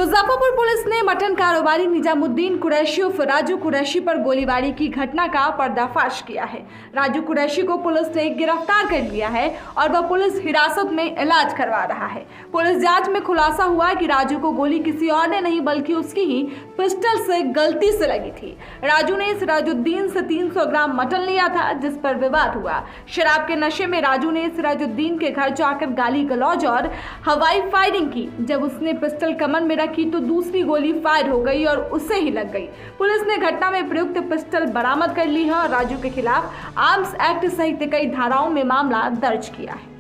Muzaffarpur police ने mutton कारोबारी निजामुद्दीन कुरैशी उर्फ राजू कुरैशी पर गोलीबारी की घटना का पर्दाफाश किया है। राजू कुरैशी को पुलिस ने गिरफ्तार कर लिया है और वह पुलिस हिरासत में इलाज करवा रहा है। पुलिस जांच में खुलासा हुआ कि राजू को गोली किसी और ने नहीं बल्कि उसकी ही पिस्टल से गलती से लगी थी। राजू ने सिराजुद्दीन से 300 ग्राम मटन लिया था, जिस पर विवाद हुआ। शराब के नशे में राजू ने सिराजुद्दीन के घर जाकर गाली गलौज और हवाई फायरिंग की। जब उसने पिस्टल कमर में रखी तो दूसरी गोली फायर हो गई और उसे ही लग गई। पुलिस ने घटना में प्रयुक्त पिस्टल बरामद कर ली है और राजू के खिलाफ आर्म्स एक्ट सहित कई धाराओं में मामला दर्ज किया है।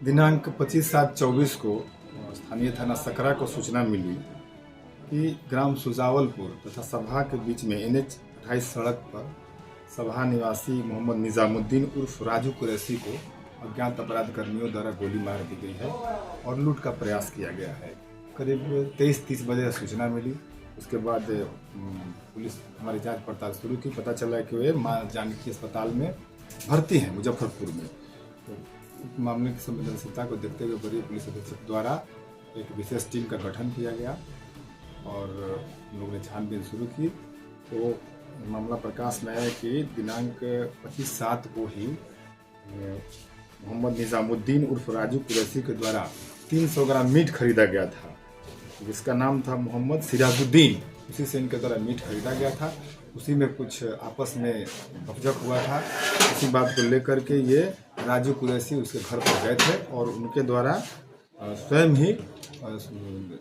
दिनांक 25/7/24 को स्थानीय थाना सकरा को सूचना मिली कि ग्राम सुजावलपुर तथा सभा के बीच में NH 28 सड़क पर सभा निवासी मोहम्मद निजामुद्दीन उर्फ राजू कुरैशी को अज्ञात अपराध कर्मियों द्वारा गोली मार दी गई है और लूट का प्रयास किया गया है। करीब 23:30 बजे सूचना मिली। उसके बाद पुलिस हमारी जांच पड़ताल शुरू की। पता चला कि वे मां जानकी अस्पताल में भर्ती हैं मुजफ्फरपुर में। तो मामले की संवेदनशीलता को देखते हुए वरीय पुलिस अधीक्षक द्वारा एक विशेष टीम का गठन किया गया और लोगों ने छानबीन शुरू की। तो मामला प्रकाश में आया कि दिनांक 25/7 को ही मोहम्मद निजामुद्दीन उर्फ राजू कुरैशी के द्वारा 300 ग्राम मीट खरीदा गया था, जिसका नाम था मोहम्मद सिराजुद्दीन। उसी से इनके द्वारा मीट खरीदा गया था। उसी में कुछ आपस में भफजक हुआ था। इसी बात को लेकर के ये राजू कुरैशी उसके घर पर गए थे और उनके द्वारा स्वयं ही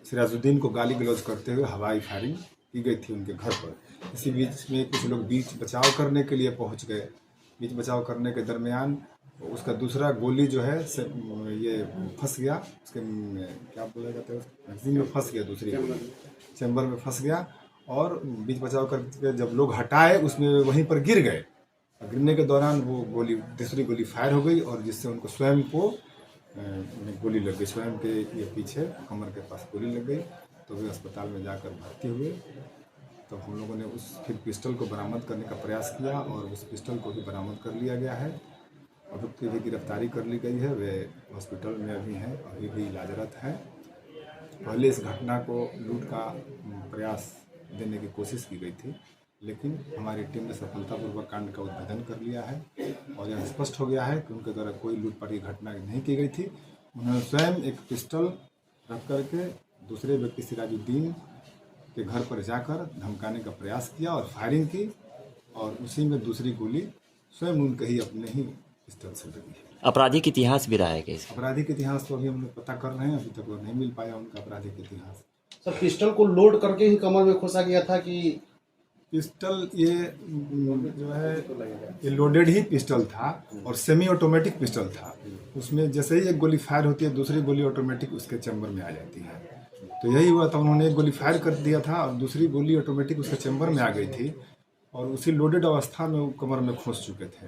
सिराजुद्दीन को गाली गलौज करते हुए हवाई फायरिंग की गई थी उनके घर पर। इसी बीच में कुछ लोग बीच बचाव करने के लिए पहुंच गए। बीच बचाव करने के दरमियान उसका दूसरा गोली जो है ये फंस गया, उसके क्या बोला जाता है, मैगजीन में फंस गया, दूसरी चैम्बर में फंस गया और बीच बचाव करके जब लोग हटाए उसमें वहीं पर गिर गए। गिरने के दौरान वो गोली दूसरी गोली फायर हो गई और जिससे उनको स्वयं को गोली लग गई। स्वयं के ये पीछे कमर के पास गोली लग गई तो वे अस्पताल में जाकर भर्ती हुए। तो हम लोगों ने उस फिर पिस्टल को बरामद करने का प्रयास किया और उस पिस्टल को भी बरामद कर लिया गया है। अभियुक्त की भी गिरफ्तारी कर ली गई है। वे हॉस्पिटल में अभी हैं, अभी भी इलाजरत हैं। पहले इस घटना को लूट का प्रयास देने की कोशिश की गई थी, लेकिन हमारी टीम ने सफलतापूर्वक कांड का उद्भेदन कर लिया है और यह स्पष्ट हो गया है कि उनके द्वारा कोई लूटपाट की घटना नहीं की गई थी। उन्होंने स्वयं एक पिस्टल रख करके दूसरे व्यक्ति सिराजुद्दीन के घर पर जाकर धमकाने का प्रयास किया और फायरिंग की और उसी में दूसरी गोली स्वयं उनके ही अपने ही पिस्टल से लगी है। आपराधिक इतिहास भी रहा है कैसे? आपराधिक इतिहास तो अभी हम लोग पता कर रहे हैं, अभी तक वो नहीं मिल पाया उनका आपराधिक इतिहास। सर, पिस्टल को लोड करके ही कमर में खोसा गया था कि पिस्टल ये जो है ये लोडेड ही पिस्टल था और सेमी ऑटोमेटिक पिस्टल था। उसमें जैसे ही एक गोली फायर होती है दूसरी गोली ऑटोमेटिक उसके चैम्बर में आ जाती है। तो यही हुआ था, उन्होंने एक गोली फायर कर दिया था और दूसरी गोली ऑटोमेटिक उसके चैम्बर में आ गई थी और उसी लोडेड अवस्था में वो कमर में खोस चुके थे।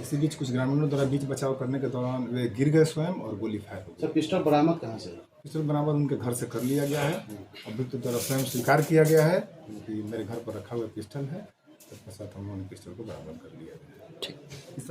इसी बीच कुछ ग्रामीणों द्वारा बीच बचाव करने के दौरान वे गिर गए स्वयं और गोली फायर हो गई। सर, पिस्टल बरामद कहाँ से? पिस्टल बरामद उनके घर से कर लिया गया है। अभियुक्त द्वारा स्वयं स्वीकार किया गया है कि मेरे घर पर रखा हुआ पिस्टल है। तत्पश्चात हम लोगों ने पिस्टल को बरामद कर लिया है।